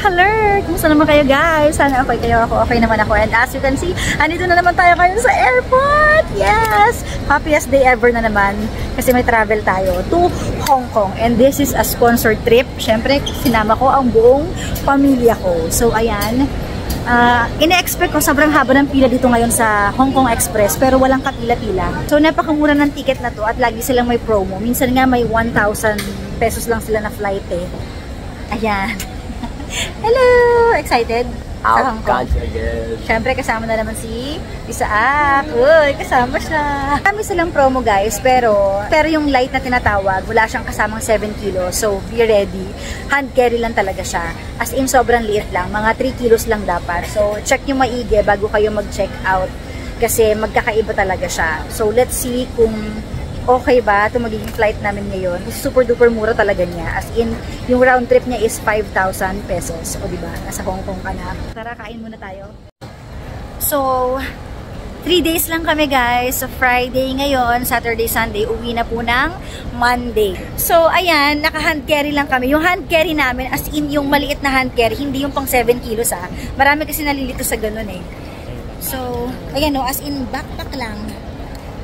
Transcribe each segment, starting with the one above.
Hello! Kumusta naman kayo guys? Sana okay kayo, okay naman ako. And as you can see, andito na naman tayo ngayon sa airport! Yes! Happiest day ever na naman kasi may travel tayo to Hong Kong. And this is a sponsored trip. Siyempre, sinama ko ang buong pamilya ko. So, ayan. Ine-expect ko sobrang haba ng pila dito ngayon sa Hong Kong Express pero walang kapila-pila. So, napakamura ng ticket na to at lagi silang may promo. Minsan nga may 1,000 pesos lang sila na flight eh. Ayan. Hello! Excited? Sa Hong Kong. Siyempre, kasama na naman si Isaac. Uy, kasama siya. Kami silang promo guys, pero yung light na tinatawag, wala siyang kasamang 7 kilos. So, be ready. Hand carry lang talaga siya. As in, sobrang liit lang. Mga 3 kilos lang dapat. So, check nyo maigi bago kayo mag-check out. Kasi magkakaiba talaga siya. So, let's see kung okay ba ito magiging flight namin ngayon. Super duper mura talaga niya. As in, yung round trip niya is 5,000 pesos. O diba? Nasa Hong Kong ka na. Tara, kain muna tayo. So, 3 days lang kami guys. So, Friday ngayon, Saturday, Sunday, uwi na po ng Monday. So, ayan, naka-hand carry lang kami. Yung hand carry namin, as in, yung maliit na hand carry, hindi yung pang 7 kilos ah. Marami kasi nalilito sa ganun eh. So, ayan o, as in, backpack lang.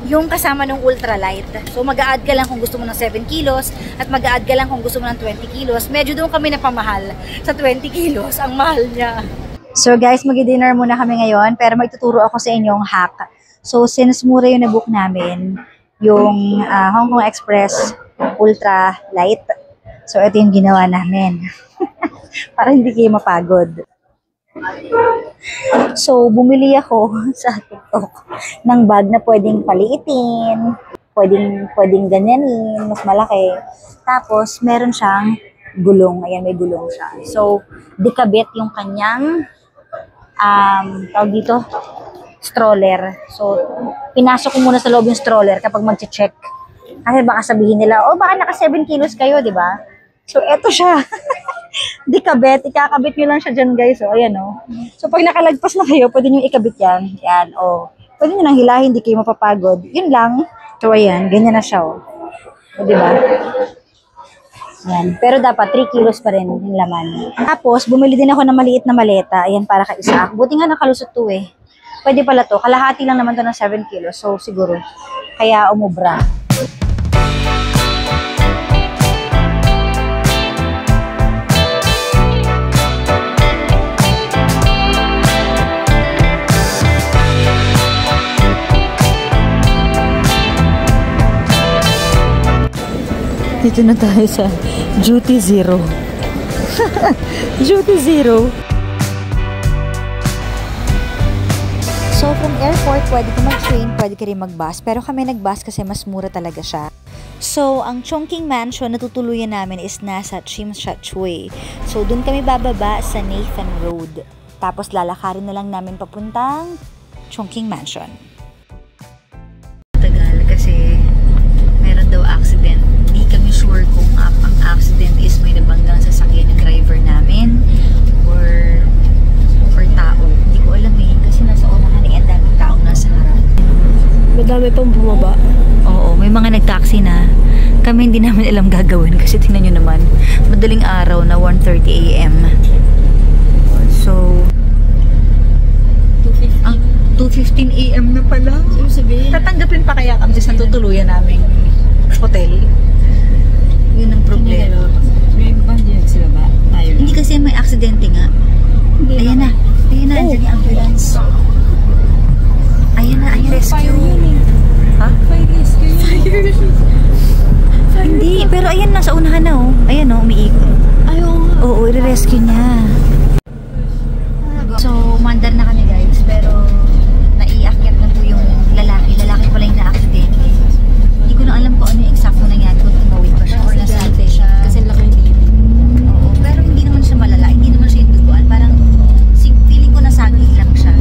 Yung kasama ng ultralight. So, mag-a-add ka lang kung gusto mo ng 7 kilos at mag-a-add ka lang kung gusto mo ng 20 kilos. Medyo doon kami napamahal sa 20 kilos. Ang mahal niya. So, guys, mag-dinner muna kami ngayon pero may tuturo ako sa inyong hack. So, since mura yung nabook namin, yung Hong Kong Express ultralight. So, ito yung ginawa namin. Para hindi kayo mapagod. So, bumili ako sa TikTok ng bag na pwedeng paliitin, pwedeng ganyanin, mas malaki. Tapos, meron siyang gulong. Ayan, may gulong siya. So, dekabit yung kanyang, tawag dito, stroller. So, pinasok ko muna sa loob yung stroller kapag mag-check. Kasi baka sabihin nila, oh, baka naka 7 kilos kayo, di ba? So, eto siya. Dekabit, ikakabit nyo lang siya dyan guys. So, ayan o. So, pag nakalagpas na kayo, pwede nyo ikabit yan. Yan, o. Pwede nyo nang hilahin, hindi kayo mapapagod. Yun lang. So, ayan, ganyan na siya o. O, diba? Yan. Pero dapat 3 kilos pa rin yung laman. Tapos, bumili din ako ng maliit na maleta. Ayan, para kay Isaac. Buti nga nakalusot to eh. Pwede pala to. Kalahati lang naman to ng 7 kilos. So, siguro. Kaya umubra. Dito na tayo sa Duty Zero. Duty Zero. So, from airport, pwede ka mag-train, pwede ka rin mag-bus. Pero kami nag-bus kasi mas mura talaga siya. So, ang Chongqing Mansion na tutuluyan namin is nasa Tsim Sha Tsui. So, dun kami bababa sa Nathan Road. Tapos, lalakarin na lang namin papuntang Chongqing Mansion. Tagal kasi meron daw accident. Hindi kami sure kung ang accident is may nabanggang sasakyan ng driver namin or tao. Hindi ko alam eh. Kasi nasa unahan eh, ang daming tao nasa harap. Madami pang bumaba. Oo, may mga nag-taxi na. Kami hindi namin alam gagawin kasi tingnan nyo naman. Madaling araw na 1:30 AM. So, 2:15 AM na pala. Tatanggapin pa kaya kami sa tutuluyan namin hotel. Yun ang problema. May budget sila ba? Tayo Hindi kasi may aksidente nga. Ayan na. Ayan na. Andyan yung ambulance. Ayan na. Ayan. Rescue. Ha? Fire rescue. Hindi. Pero ayan na. Sa unahan na oh. Ayan oh. Umiikot. Ayaw nga. Oo. I-rescue niya. So, mandar na kami guys. Pero naiakyat na po yung lalaki. Lalaki pala yung na-aksidente. Hindi ko na alam kung ano yung exact na nangyari. Kung tumawid pa siya or nasante siya. Kasi laki yung baby. Oo, pero hindi naman siya malala. Hindi naman siya yung duguan. Parang feeling ko nasagi lang siya.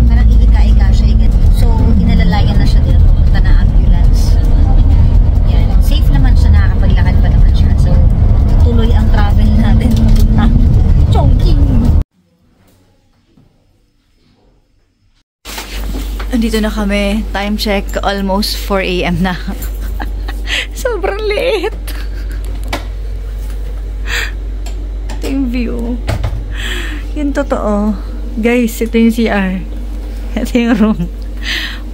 Parang iika-ika siya. So, inalalayan na siya din. Pupunta na ambulance. Yan. Safe naman siya. Nakakapaglakad pa naman siya. So, tuloy ang travel natin. Chongqing! Andito na kami. Time check. Almost 4 AM na. Sobrang liit. Ito yung view. Yung totoo. Guys, ito yung CR. Ito yung room.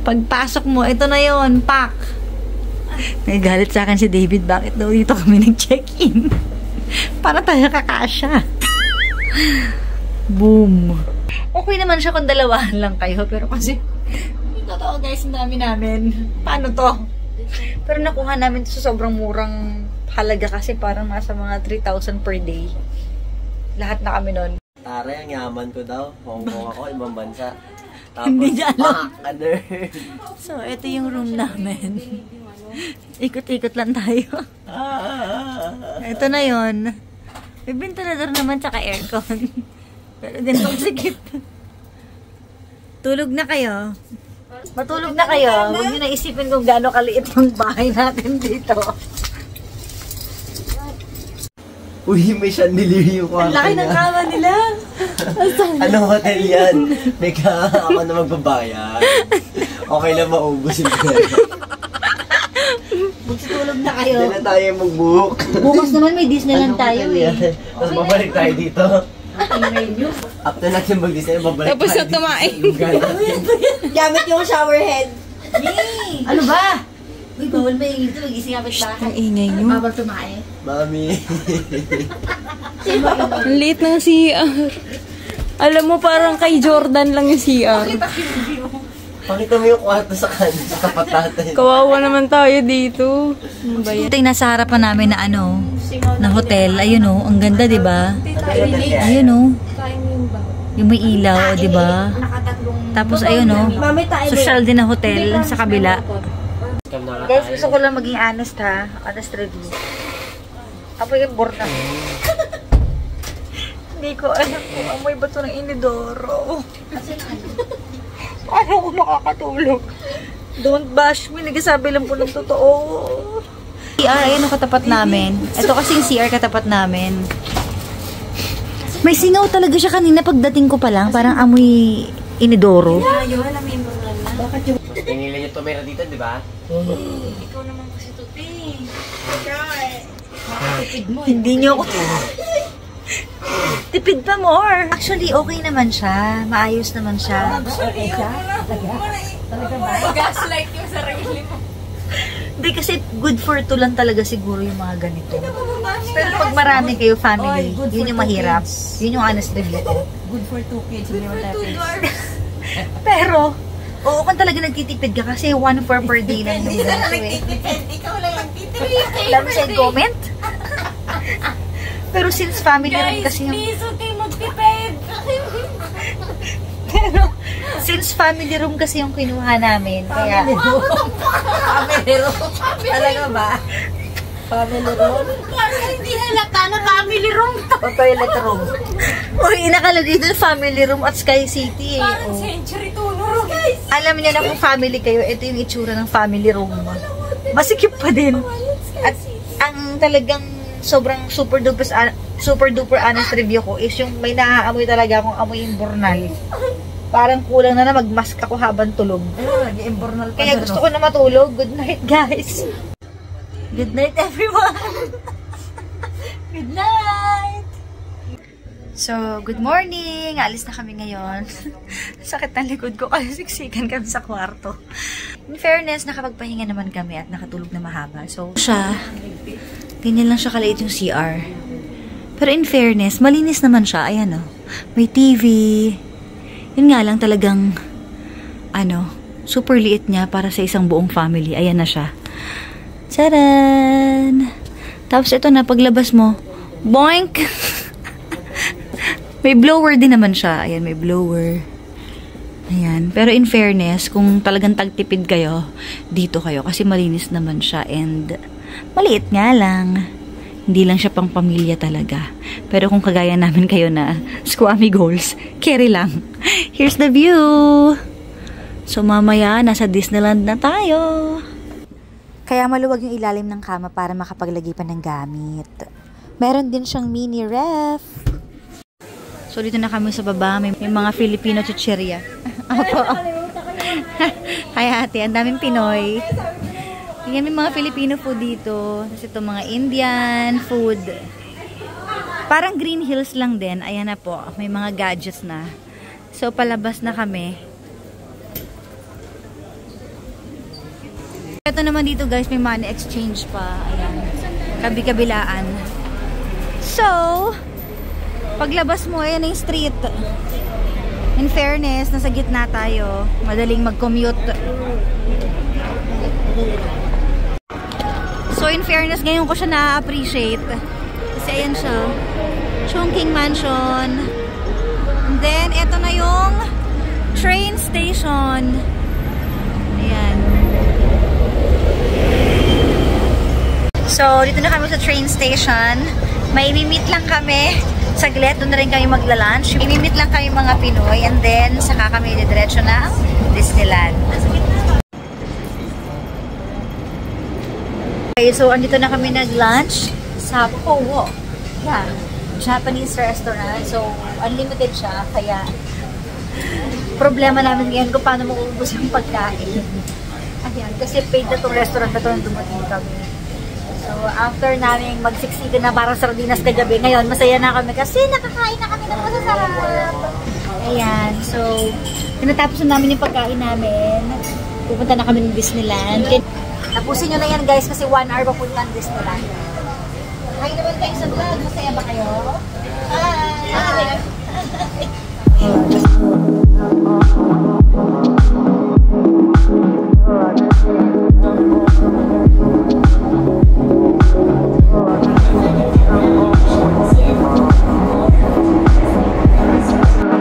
Pagpasok mo, ito na yon, pack. Nagagalit sa akin si David, bakit daw dito kami nag-check-in? Para tayo kakasya. Boom. Okay naman siya kung dalawahan lang kayo, pero kasi totoo guys, ang dami namin. Paano to? Pero nakuha namin to sa sobrang murang halaga kasi parang nasa mga 3,000 per day. Lahat na kami nun. Tara, ang yaman ko daw. Hong Kong ako, ibang bansa. Tapos, Hindi niya alam. other. So, ito yung room namin. Ikot-ikot lang tayo. Ito na yon. May ventilador naman tsaka aircon. Pero din itong sikip. Tulog na kayo. Matulog na kayo. Huwag nyo na isipin kung gaano kaliit yung bahay natin dito. Uy, may chandelier yung kwarto Laki ng kama nila. Anong hotel yan? Meka, ako na magbabayad. Okay lang maubos yung pera. Magsitulog na kayo. Hindi na tayo mag-book. Bukas naman may Disneyland tayo eh. Tapos babalik tayo dito. After natin mag-Disneyland, babalik Tapos tayo na tumain. Gamit yung shower head. Yay! Ano ba? Uy, bawal maingin ito. Mag-ising kapit bahay. Ang ingay nyo. Bawal tumae. Mami. Ang liit ng CR. Alam mo, parang kay Jordan lang yung CR. Pakita mo yung kwarto sa kanin, sa tapat natin. Kawawa naman tayo dito. Ano ba yan? Ito yung nasa harapan namin na ano, na hotel. Ayun o, ang ganda, di ba? Ayun o. Yung may ilaw, di ba? Tapos ayun o, social din na hotel sa kabila. Guys, gusto ko lang maging honest ha. Honest review. Apo yung borna. Hindi ko alam kung amoy ba ito ng inidoro. Paano ako makakatulog? Don't bash me. Nagsasabi lang po ng totoo. CR, ayan ang katapat namin. Ito kasing CR katapat namin. May singaw talaga siya kanina pagdating ko pa lang. Parang amoy inidoro. Mas pinili niyo tumira dito, di ba? Ikaw naman kasi tuti. Hindi niyo ako. Tipid pa more. Actually, okay naman siya. Maayos naman siya. Okay siya? Talaga ba? Gaslight yung sarili mo. Hindi kasi good for two lang talaga siguro yung mga ganito. Pero pag marami kayo family, yun yung mahirap. Yun yung honest review ko. Good for 2 kids. Hindi naman tayo. Pero, oo kung talaga nagtitipid ka kasi 1 for per day lang yung ganito eh. Ikaw lang nagtitipid. Alam mo sa comment? Pero since family rin kasi yung... Huwag kayo magtipid. Pero, since family room kasi yung kinuha namin, kaya... Family room. Talaga ba? Family room? Parang hindi halata na family room to. O toilet room. Uy, nakalagay doon family room at Sky City eh. Parang Oh. century tunnel, guys. Alam niyo na kung family kayo, ito yung itsura ng family room. Masikip pa din. At ang talagang sobrang super duper honest review ko is yung may naaamoy talaga akong amoy yung bornal. Parang kulang na magmask ako habang tulog. Nag-imbornal pa. Kaya gusto ko na matulog. Good night, guys. Good night, everyone. Good night. So, good morning. Alis na kami ngayon. Sakit ng likod ko kasi siksikan kami sa kwarto. In fairness, nakapagpahinga naman kami at nakatulog na mahaba. So, siya, ganyan lang siya kaliit yung CR. Pero in fairness, malinis naman siya. Ayan o. May TV. Yun nga lang talagang, super liit niya para sa isang buong family. Ayan na siya. Tcharan! Tapos ito na, paglabas mo, boink! May blower din naman siya. Ayan, may blower. Ayan. Pero in fairness, kung talagang tagtipid kayo, dito kayo. Kasi malinis naman siya and maliit nga lang. Hindi lang siya pang pamilya talaga. Pero kung kagaya namin kayo na squammy goals, carry lang. Here's the view! So mamaya, nasa Disneyland na tayo. Kaya maluwag yung ilalim ng kama para makapaglagay pa ng gamit. Meron din siyang mini ref. So dito na kami sa baba. May mga Filipino chicheria. Opo. Hi ate, ang daming Pinoy. May mga Filipino food dito. Tapos ito mga Indian food. Parang Green Hills lang din. Ayan na po. May mga gadgets na. So, palabas na kami. Ito naman dito guys, may money exchange pa. Ayan. Kabi-kabilaan. So, paglabas mo, ayan yung street. In fairness, nasa gitna tayo. Madaling mag-commute. So, in fairness, ngayon ko siya na-appreciate. Kasi ayan siya. Chongqing Mansion. And then, ito na yung train station. Ayan. So, dito na kami sa train station. May meet lang kami. Saglit, doon na rin kami magla-lunch. May meet lang kami mga Pinoy. And then, saka kami didiretso na Disneyland. Okay, so andito na kami nag-lunch sa Powo. Yeah, Japanese restaurant. So, unlimited siya. Kaya, problema namin ngayon kung paano maubos yung pagkain. Ayan, kasi paid na itong restaurant na ito nung dumating kami. So, after namin magsiksikan na parang sardinas kagabi, ngayon masaya na kami kasi nakakain na kami ng masasarap. Ayan, so, tinatapos na namin yung pagkain namin. Pupunta na kami ng Disneyland. Tapusin nyo na yan guys kasi 1 hour papunta ng Disneyland. Hi naman kayo sa vlog. Masaya ba kayo? Hi!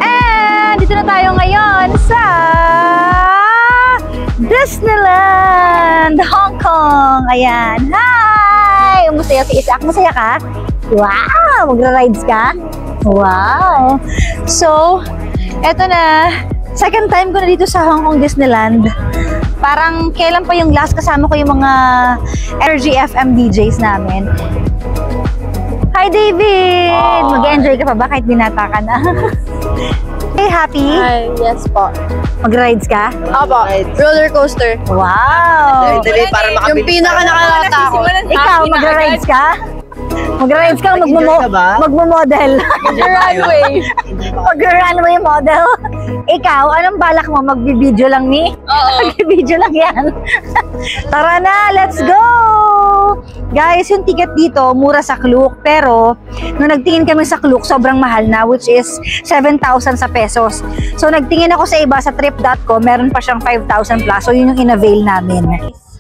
And dito na tayo ngayon sa Disneyland, Hong Kong. Ayan. Hi! Masaya si Isaac. Masaya ka? Wow! Magra-rides ka? Wow! So, eto na. Second time ko na dito sa Hong Kong Disneyland. Parang kailan pa yung last kasama ko yung mga Energy FM DJs namin. Hi, David! Mag-enjoy ka pa ba kahit binata ka na? Hey, happy? Hi, yes po. Mag-rides ka? Opo, roller coaster. Wow! Yung pinaka nakakatakot. Ikaw, mag-rides ka? Mag-rides ka, magmo-model. Runway. Mag-runway model. Ikaw, anong balak mo? Mag-video lang ni? Oo. Mag-video lang yan. Tara na, let's go! Guys, yung ticket dito, mura sa Klook. Pero, nung nagtingin kami sa Klook, sobrang mahal na, which is 7,000 sa pesos. So, nagtingin ako sa iba, sa trip.com, meron pa siyang 5,000 plus. So, yun yung in-avail namin.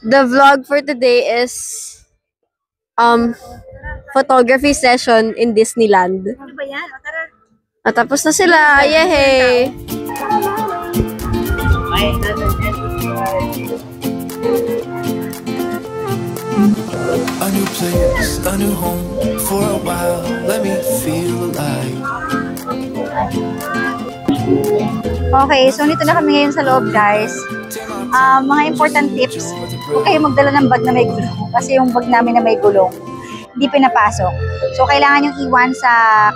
The vlog for today is photography session in Disneyland. Ano ba yan? Tara. Natapos na sila. Yehey! A new place, a new home. For a while, let me feel alive. Okay, so nito na kami ngayon sa loob, guys. Mga important tips. Huwag kayo magdala ng bag na may gulong. Kasi yung bag namin na may gulong, hindi pinapasok. So, kailangan yung iwan sa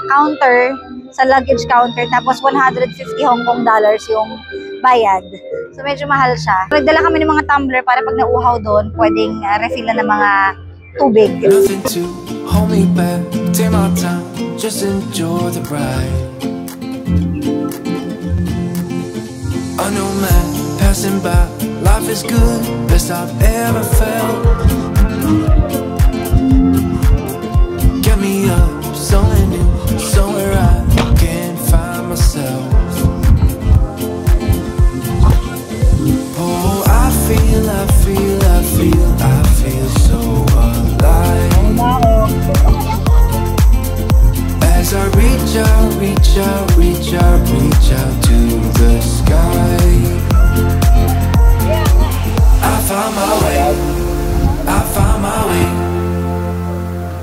counter, sa luggage counter. Tapos, 150 Hong Kong dollars yung bayad. So, medyo mahal siya. Nagdala kami ng mga tumbler para pag nauuhaw doon, pwedeng refill na ng mga tubig. Nothing to hold me back. Take my time, just enjoy the ride. A new man passing by. Life is good, best I've ever felt. Get me up, somewhere new, somewhere I can find myself. Oh, I feel so alive. As I reach out to the sky. I found my way.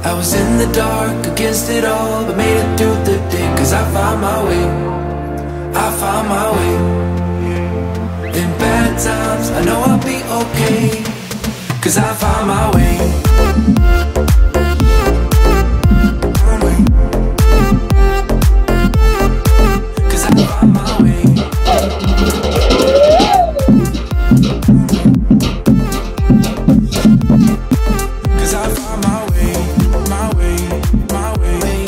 I was in the dark against it all, but made it through the day. Cause I found my way. In bad times, I know I'll be okay. Cause I found my way. Cause I found my way. Cause I found my way, my way, my way.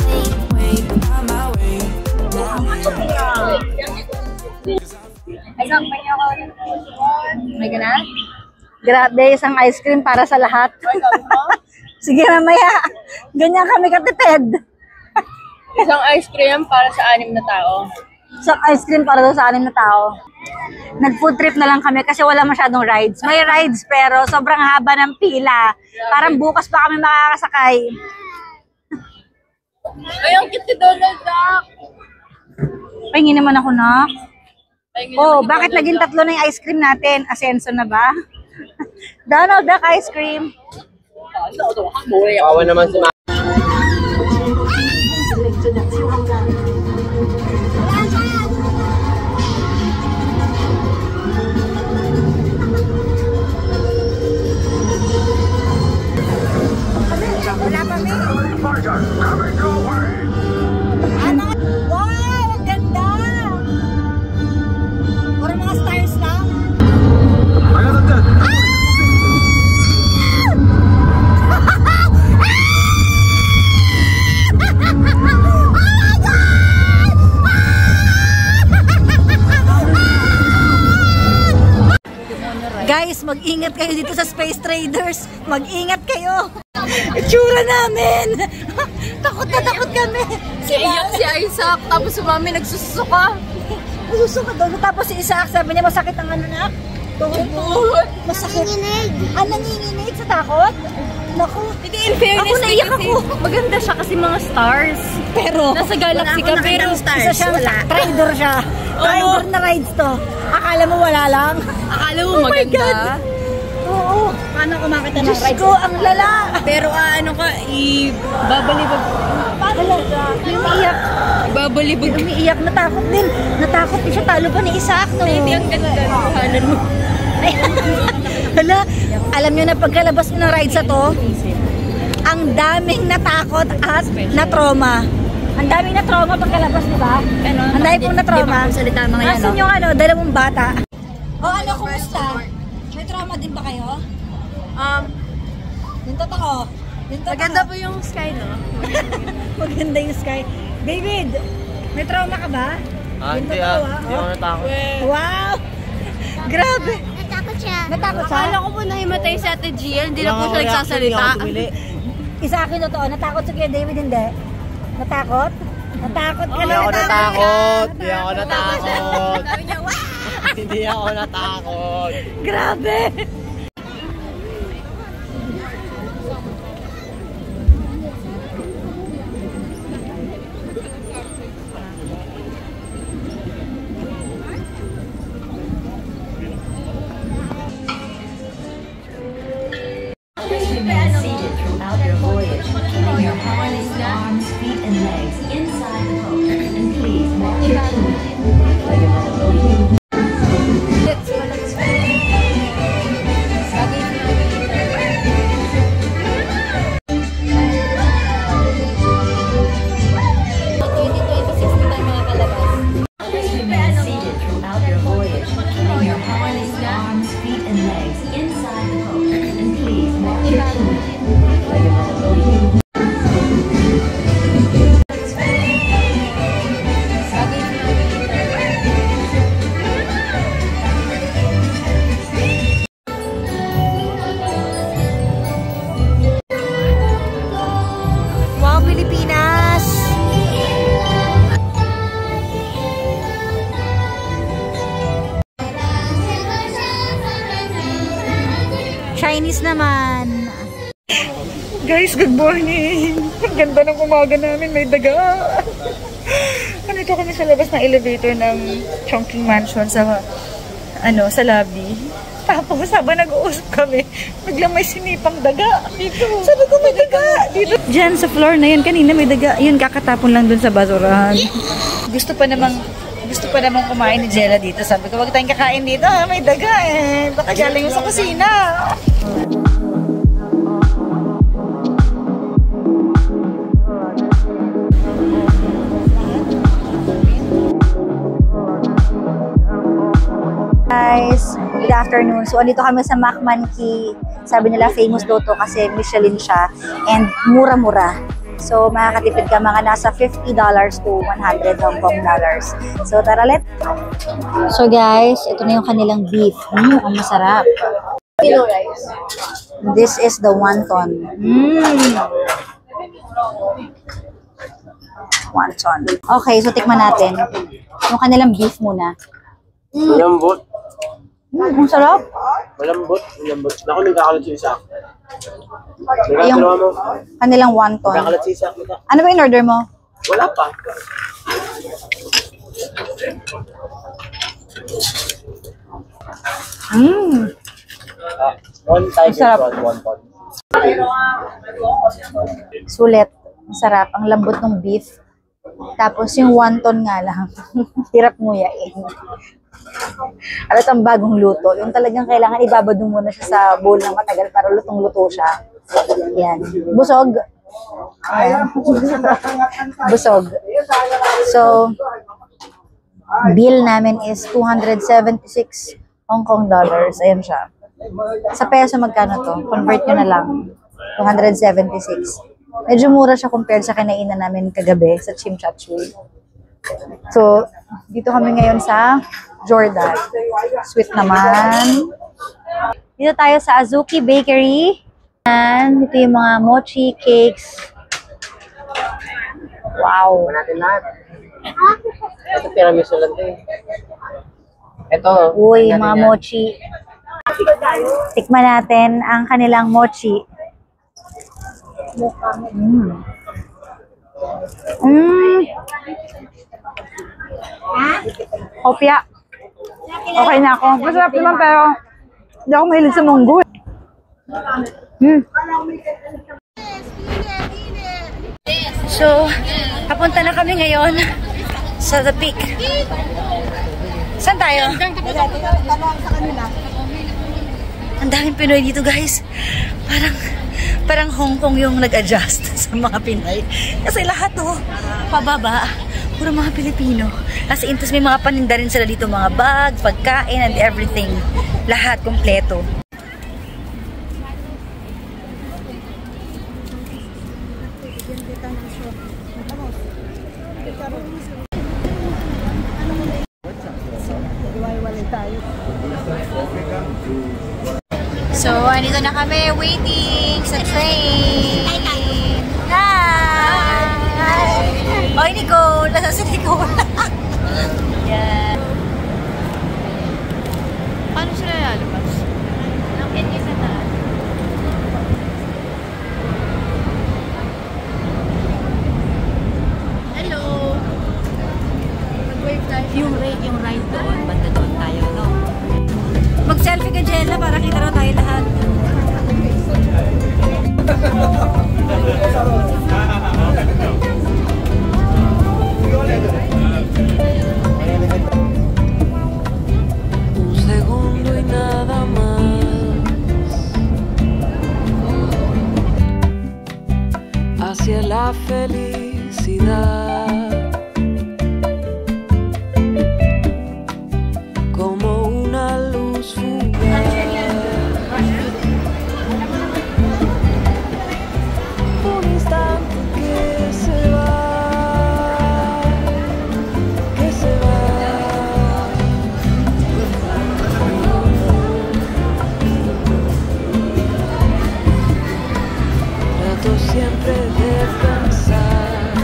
May gana? Grabe, isang ice cream para sa lahat. Sige, mamaya. Ganyan kami katipid. Isang ice cream para sa 6 na tao. Isang ice cream para sa 6 na tao. Nag-food trip na lang kami kasi wala masyadong rides. May rides pero sobrang haba ng pila. Parang bukas pa kami makakasakay. Ay, ang cute ni Donald Duck. Pahingin naman ako na. Oh, bakit naging 3 na yung ice cream natin? Asenso na ba? Donald Duck ice cream. Kawa naman si Wala pa, May. Ano? Wow! Ang ganda! Puro mga stars lang. Guys, mag-ingat kayo dito sa Space Traders. Mag-ingat kayo. Itsura namin. Takot na takot kami. Iyak si Isaac, tapos si Mami nagsusuka. Nagsusuka daw. Tapos si Isaac, sabi niya masakit ang ano na. Tuhod. Masakit. Nanginginig. Ah, nanginginig sa takot? Naku. Hindi, in fairness, ako naiyak ako. Maganda siya kasi mga stars. Pero, nasa galaxy ka, pero isa siyang trader siya. Trader na rides to. Akala mo wala lang. akala mo Oh my maganda. God. Oo. Paano kumakita ng Diyos rides? ko, ang lala. Pero ano ka, ibabalibag. Umiiyak. Ibabalibag. Umiiyak. Natakot din. Natakot din siya. Talo pa ni Isaac. No? Hindi, ang ganda. Kuhanan mo. Hala, alam nyo na pagkalabas ng rides na to, ang daming natakot at na-trauma. Ang daming na-trauma pagkalabas, di ba? Ang daming pong na-trauma. Asan yung ano, dalawang bata? O ano, kumusta? May trauma din ba kayo? Yung totoo. Maganda po yung sky, no? Maganda yung sky. David, may trauma ka ba? Hindi hindi ako natakot. Wow! Grabe! Natakot siya. Natakot siya? Akala ko po nahimatay si Ate Gia, hindi na po siya nagsasalita. Isa akin totoo, natakot si Kuya David, hindi? Natakot? Natakot ka Hindi na ako natakot. Hindi ako natakot. natakot. Hindi ako natakot. Grabe! Seated throughout your voyage, keeping your hands, arms, feet, and legs inside the boat. And please watch your tune. Seated throughout your voyage, keeping your hands, arms, feet, and legs inside the boat. And please watch your tune. Wow, Pilipinas! Chinese naman. Guys, good morning. Ang ganda ng umaga namin, may daga. Nandito kami sa labas ng elevator ng Chongqing Mansion sa sa lobby. Tapos habang nag-uusap kami, biglang may sinipang daga dito. Sabi ko, may daga dito. Diyan sa floor na yun, kanina may daga. Yun, kakatapon lang dun sa basurahan. Gusto pa namang kumain ni Jella dito. Sabi ko, wag tayong kakain dito. May daga eh. Baka galing yung sa kusina. Guys, good afternoon. So, andito kami sa Macmanki. Sabi nila famous daw to kasi Michelin siya and mura-mura. So, makakatipid ka mga nasa $50 to 100 Hong Kong dollars. So, tara let's. So, guys, ito na yung kanilang beef. Ang masarap. This is the wonton. Wonton. Okay, so tikman natin. Yung kanilang beef muna. Malambot. Ang sarap. Malambot. Malambot. Naku, nagkakalat yung isa. Yung kanilang wonton. Nagkakalat yung isa. Ano ba in order mo? Wala pa. One time Sarap. one pot. Sulit. Ang sarap. Ang lambot ng beef. Tapos yung wonton nga lang. Hirap nguyain. Alat ang bagong luto. Yung talagang kailangan ibabad mo muna siya sa bowl ng matagal para lutong-luto siya. Yan. Busog. Ayan. Busog. So, bill namin is 276 Hong Kong dollars. Ayan siya. Sa peso magkano to? Convert nyo na lang. 276. Medyo mura siya compared sa kinainan namin kagabi sa Chim Chat Chui. So, dito kami ngayon sa Jordan. Sweet naman. Dito tayo sa Azuki Bakery. And ito yung mga mochi cakes. Wow. Natin lahat. Ito tiramisu lang ito. Ito. Uy, mga mochi. Tikman natin ang kanilang mochi. Kopya. Okay na ako. Masarap naman pero hindi ako mahilig sa munggo. So, papunta na kami ngayon sa The Peak. Saan tayo? Ang daming Pinoy dito, guys. Parang Hong Kong yung nag-adjust sa mga Pinay. Kasi lahat pababa, puro mga Pilipino. Kasi intas may mga paninda rin sila dito, mga bag, pagkain, and everything. Lahat, kompleto. So, andito na kami, waiting sa train. Hi! Oy, Nicole! Nasa si Nicole? Yan. Paano sila lalabas? Nakit niya sa taas. Hello! Mag-wave tayo. Yung ride doon, banda doon tayo, no? Mag-selfie ka, Jella, para kita na tayo lahat. Un segundo y nada más hacia la felicidad. Como una luz fugaz. Un instante que se va, que se va. Trato siempre de pensar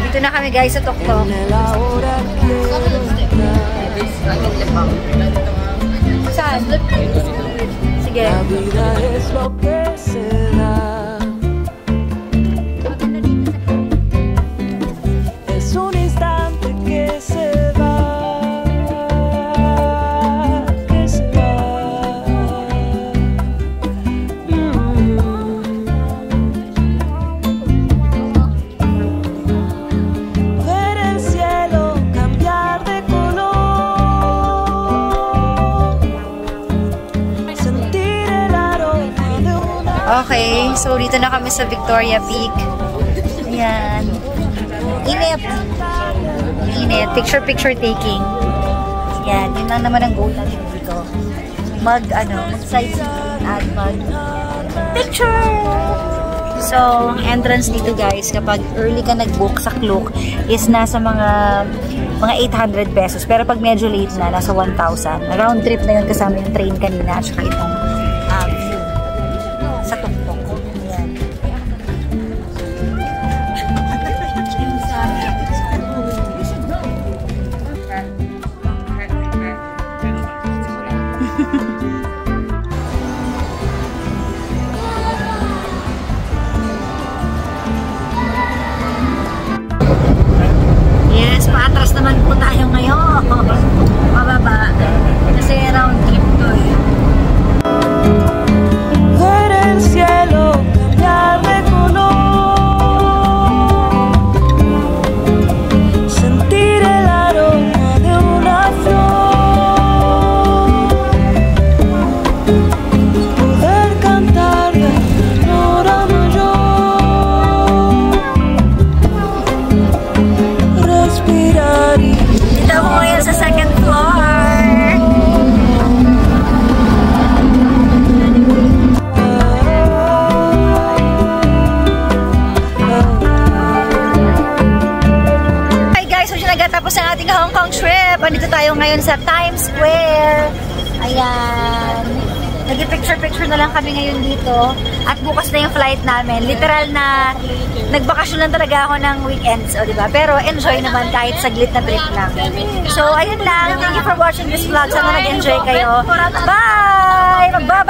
Dito na kami, guys, sa Toktok. en el ahora quiero estar. Saan? Sige. La vida es lo que se da. Es un instante que se va, que se va. Ver el cielo cambiar de color, sentir el aroma de una. Okay, so dito na kami sa Victoria Peak. Ayan. Init. Init. Picture taking. Yan. Yun lang naman ang goal natin dito. Mag-sightseeing at picture! So, entrance dito guys, kapag early ka nag-book sa Klook, is nasa mga 800 pesos. Pero pag medyo late na, nasa 1,000. Round trip na yun kasama yung train kanina at saka itong view sa tuktok. Ayan. Yes, paatras naman po tayo ngayon. Pababa. Kasi round trip to eh. Ver el cielo cambiar de color, sentir el aroma de una flor, poder cantar de Nora Mayor, respirar y Dito ako ngayon sa second floor. Hi guys, so nagatapos ang ating Hong Kong trip. Andito tayo ngayon sa Times Square. Ayan. Nag-picture-picture na lang kami ngayon dito. At bukas na yung flight namin. Literal na nagbakasyon lang talaga ako ng weekends, o diba? Pero enjoy naman kahit saglit na trip lang. So, ayun lang. Thank you for watching this vlog. Sana nag-enjoy kayo. Bye! Magbaba!